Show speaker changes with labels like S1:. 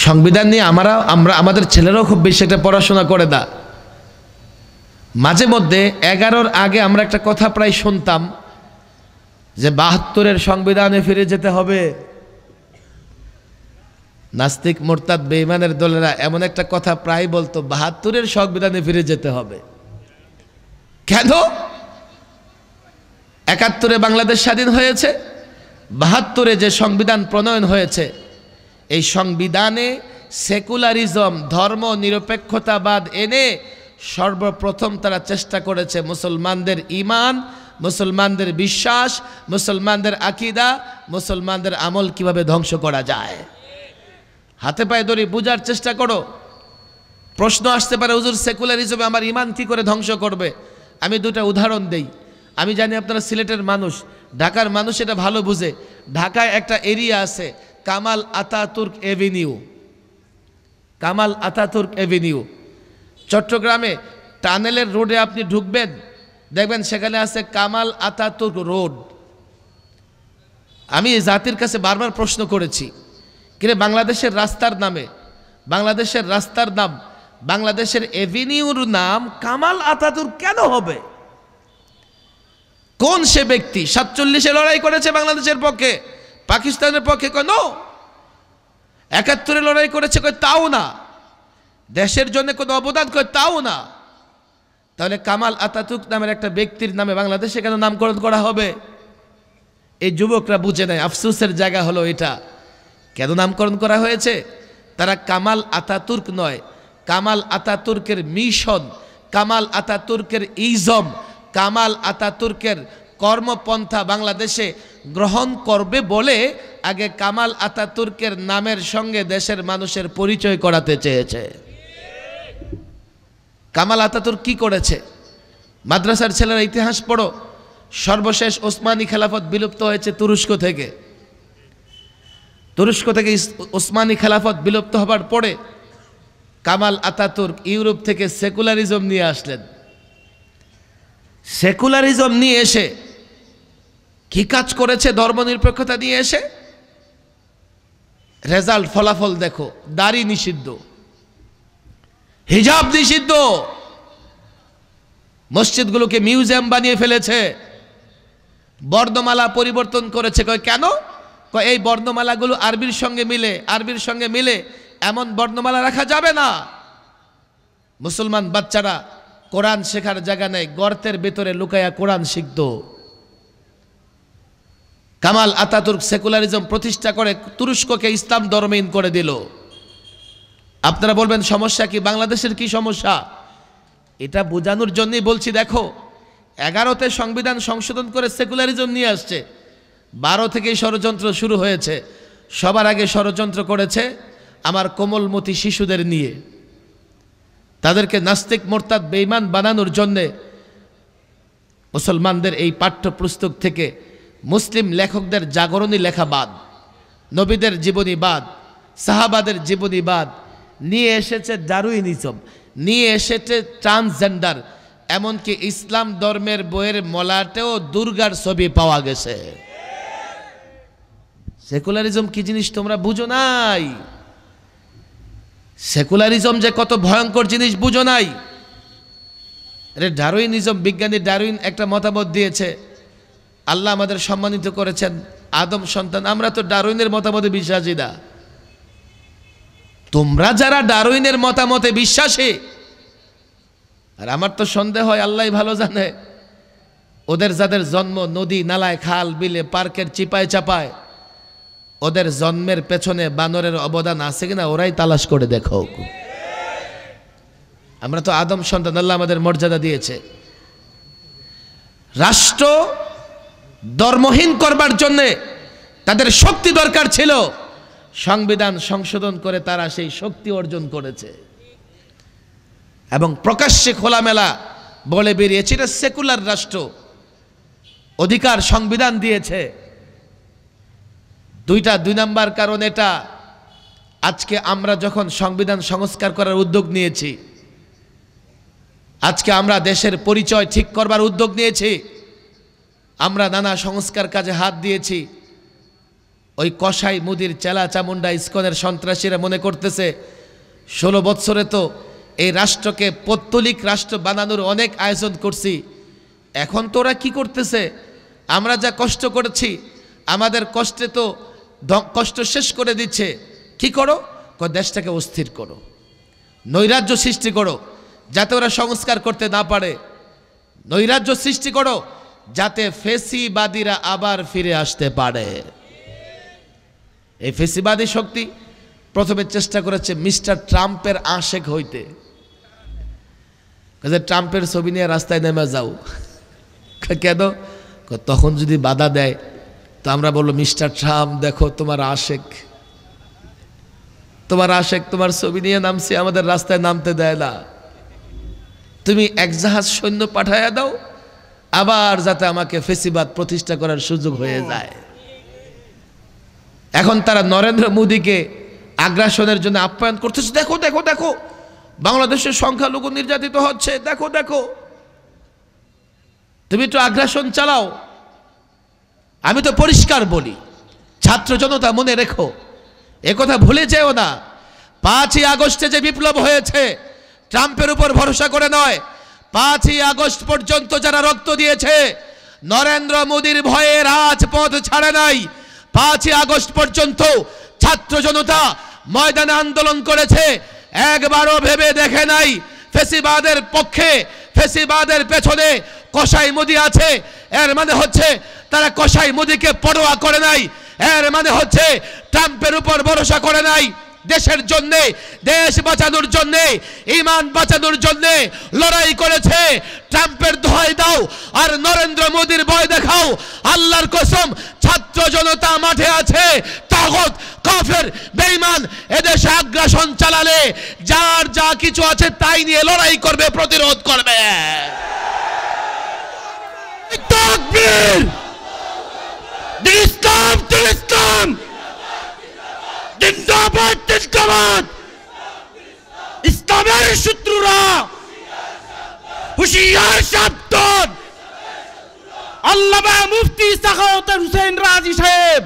S1: সংবিধান নিয়ে আমাদের ছেলেরাও খুব বেশি একটা পড়াশোনা করে না। মাঝে মধ্যে 11-র আগে আমরা একটা কথা প্রায় শুনতাম যে 72-এর সংবিধানে ফিরে যেতে হবে। নাস্তিক মোরতাদ বেঈমানের দলেরা এমন একটা কথা প্রায় বলতো, 72-এর সংবিধানে ফিরে যেতে হবে। কেন? 71-এ বাংলাদেশ স্বাধীন হয়েছে, 72-এ যে সংবিধান প্রণয়ন হয়েছে, এই সংবিধানে সেকুলারিজম, ধর্ম নিরপেক্ষতাবাদ এনে সর্বপ্রথম তারা চেষ্টা করেছে মুসলমানদের ঈমান, মুসলমানদের বিশ্বাস, মুসলমানদের আকীদা, মুসলমানদের আমল কিভাবে ধ্বংস করা যায়। হাতে পায়ে ধরে বোঝার চেষ্টা করো। প্রশ্ন আসতে পারে, হুজুর সেকুলারিজমে আমার ঈমান কি করে ধ্বংস করবে? আমি দুটো উদাহরণ দেই। আমি জানি আপনারা সিলেটের মানুষ, ঢাকার মানুষ এটা ভালো বুঝে। ঢাকায় একটা এরিয়া আছে Kamal Ataturk Avenue. Kamal Ataturk Avenue. চট্টগ্রামে টানেলের রোডে আপনি ঢুকবেন, দেখবেন সেখানে আছে কামাল আতাতুর্ক রোড। আমি এই জাতির কাছে বারবার প্রশ্ন করেছি, কিরে বাংলাদেশের রাস্তার নামে, বাংলাদেশের রাস্তার নাম, বাংলাদেশের এভিনিউর নাম কামাল আতাতুর্ক কেন হবে? কোন সে ব্যক্তি 47-এ লড়াই করেছে বাংলাদেশের পক্ষে, পাকিস্তানের পক্ষে? কেন? 71-এ লড়াই করেছে, কই তাও না। দেশের জন্য কোনো অবদান, কই তাও না। তাহলে কামাল আতাতুর্ক নামের একটা ব্যক্তির নামে বাংলাদেশে কেন নামকরণ করা হবে? এই যুবকরা বুঝে নেয়। আফসোসের জায়গা হলো এটা। কেন নামকরণ করা হয়েছে? তারা কামাল আতাতুর্ক নয়, কামাল আতাতুর্কের মিশন, কামাল আতাতুর্কের ইজম, কামাল আতাতুর্কের কর্মপন্থা বাংলাদেশে গ্রহণ করবে বলে আগে কামাল আতাতুর্কের নামের সঙ্গে দেশের মানুষের পরিচয় করাতে চেয়েছে। কামাল আতাতুর্ক কি করেছে? মাদ্রাসার ছেলেরা ইতিহাস পড়ো। সর্বশেষ ওসমানী খেলাফত বিলুপ্ত হয়েছে তুরস্ক থেকে। তুরস্ক থেকে ওসমানী খেলাফত বিলুপ্ত হবার পরে কামাল আতাতুর্ক ইউরোপ থেকে সেকুলারিজম নিয়ে আসলেন। সেকুলারিজম নিয়ে এসে কি কাজ করেছে? ধর্মনিরপেক্ষতা নিয়ে এসে রেজাল্ট, ফলাফল দেখো। দাড়ি নিষিদ্ধ, হিজাব নিষিদ্ধ, মসজিদগুলোকে মিউজিয়াম বানিয়ে ফেলেছে, বর্ণমালা পরিবর্তন করেছে। কয় কেন? কয় এই বর্ণমালাগুলো আরবির সঙ্গে মিলে এমন বর্ণমালা রাখা যাবে না। মুসলমান বাচ্চারা কোরআন শেখার জায়গা নেই, গর্তের ভেতরে লুকায়া কোরআন শিখত। কামাল আতাতুর্ক সেকুলারিজম প্রতিষ্ঠা করে তুরস্ককে ইসলাম ধর্মহীন করে দিল। আপনারা বলবেন সমস্যা কি? বাংলাদেশের কি সমস্যা? এটা বোঝানোর জন্যই বলছি। দেখো, 11-তে সংবিধান সংশোধন করে সেকুলারিজম নিয়ে আসছে, 12 থেকেই ষড়যন্ত্র শুরু হয়েছে। সবার আগে ষড়যন্ত্র করেছে আমার কোমলমতি শিশুদের নিয়ে। তাদেরকে নাস্তিক মোরতাদ বেঈমান বানানোর জন্যে মুসলমানদের এই পাঠ্যপুস্তক থেকে মুসলিম লেখকদের জাগরণী লেখা বাদ, নবীদের জীবনীবাদ, সাহাবাদের জীবনীবাদ নিয়ে এসেছে, ডারউইনিজম নিয়ে এসেছে, ট্রান্সজেন্ডার, এমনকি ইসলাম ধর্মের বইয়ের মলাটেও দুর্গার ছবি পাওয়া গেছে। সেকুলারিজম কি জিনিস তোমরা বুঝো নাই। সেকুলারিজম যে কত ভয়ঙ্কর জিনিস বুঝো নাই। আরে ডারউইনিজম, বিজ্ঞানী ডারউইন একটা মতামত দিয়েছে, আল্লাহ আমাদের সম্মানিত করেছেন, আদম সন্তান। আমরা তো ডারউইনের মতামতে বিশ্বাসী না। তোমরা যারা ডারউইনের মতামতে বিশ্বাসী, আর আমার তো সন্দেহ হয়, আল্লাহ ভালো জানে, ওদের যাদের জন্ম নদী নালায়, খাল বিলে, পার্কের চিপায় চাপায়, ওদের জন্মের পেছনে বানরের অবদান আছে কিনা ওরাই তালাশ করে দেখো। আমরা তো আদম সন্তান, আল্লাহ আমাদের মর্যাদা দিয়েছে। রাষ্ট্র ধর্মহীন করবার জন্যে তাদের শক্তি দরকার ছিল, সংবিধান সংশোধন করে তারা সেই শক্তি অর্জন করেছে এবং প্রকাশ্যে খোলামেলা বলে বেরিয়েছে এটা সেকুলার রাষ্ট্র, অধিকার সংবিধান দিয়েছে। 2 নাম্বার কারণ এটা, আজকে আমরা যখন সংবিধান সংস্কার করার উদ্যোগ নিয়েছি, আজকে আমরা দেশের পরিচয় ঠিক করবার উদ্যোগ নিয়েছি, আমরা নানা সংস্কার কাজে হাত দিয়েছি, ওই কসাই মুদির চেলা চামুন্ডা ইস্কনের সন্ত্রাসীরা মনে করতেছে 16 বছরে তো এই রাষ্ট্রকে পৌত্তলিক রাষ্ট্র বানানোর অনেক আয়োজন করছি, এখন তো ওরা কি করতেছে, আমরা যা কষ্ট করেছি আমাদের কষ্টে তো কষ্ট শেষ করে দিচ্ছে। কি করো? দেশটাকে অস্থির করো, নৈরাজ্য সৃষ্টি করো যাতে ওরা সংস্কার করতে না পারে, নৈরাজ্য সৃষ্টি করো যাতে ফেসিবাদীরা আবার ফিরে আসতে পারে। এই ফেসিবাদী শক্তি প্রথমে চেষ্টা করেছে মিস্টার ট্রাম্পের আশেক হইতে, ট্রাম্পের ছবি নিয়ে রাস্তায় নেমে যাও। কেন? তখন যদি বাধা দেয় তো আমরা বলবো মিস্টার ট্রাম্প দেখো তোমার আশেক, তোমার ছবি নিয়ে নামছে, আমাদের রাস্তায় নামতে দেয় না, তুমি এক জাহাজ সৈন্য পাঠাইয়া দাও আবার যাতে আমাকে ফেসিবাদ প্রতিষ্ঠা করার সুযোগ হয়ে যায়। এখন তারা নরেন্দ্র মোদীকে আগ্রাসনের জন্য আপ্যায়ন করতেছে। দেখো দেখো দেখো বাংলাদেশের সংখ্যালঘু নির্যাতিত হচ্ছে, দেখো দেখো, তুমি একটু আগ্রাসন চালাও। আমি তো পরিষ্কার বলি, ছাত্র জনতা মনে রেখো, একথা ভুলে যেও না। 5ই আগস্টে যে বিপ্লব হয়েছে ট্রাম্পের উপর ভরসা করে নয়, 5ই আগস্ট পর্যন্ত যারা রক্ত দিয়েছে নরেন্দ্র মোদীর ভয়ে রাজপথ ছাড়ে নাই। 5ই আগস্ট পর্যন্ত ছাত্র জনতা ময়দানে আন্দোলন করেছে, একবারও ভেবে দেখে নাই ফেসিবাদের পক্ষে, ফেসিবাদের পেছনে কসাই মোদি আছে। এর মানে হচ্ছে তারা কসাই মোদিকে পরোয়া করে নাই, এর মানে হচ্ছে ট্রাম্পের উপর ভরসা করে নাই। দেশের জন্যে, দেশ বাঁচানোর জন্যে, ঈমান বাঁচানোর জন্যে লড়াই করেছে। ট্রাম্পের দোহাই দাও আর নরেন্দ্র মোদীর ভয় দেখাও। আল্লাহর কসম, ছাত্র জনতা মাঠে আছে। তাগুত, কাফের, বেঈমান এদেশে আগ্রাসন চালালে যার যা কিছু আছে তাই নিয়ে লড়াই করবে, প্রতিরোধ করবে। তাকবীর! ইসলাম তো ইসলাম, জিন্দাবাদ জিন্দাবাদ। ইসলামের শত্রুরা হুঁশিয়ার সাবধান। আল্লামা মুফতি সাখাওয়াত হোসেন রাজি সাহেব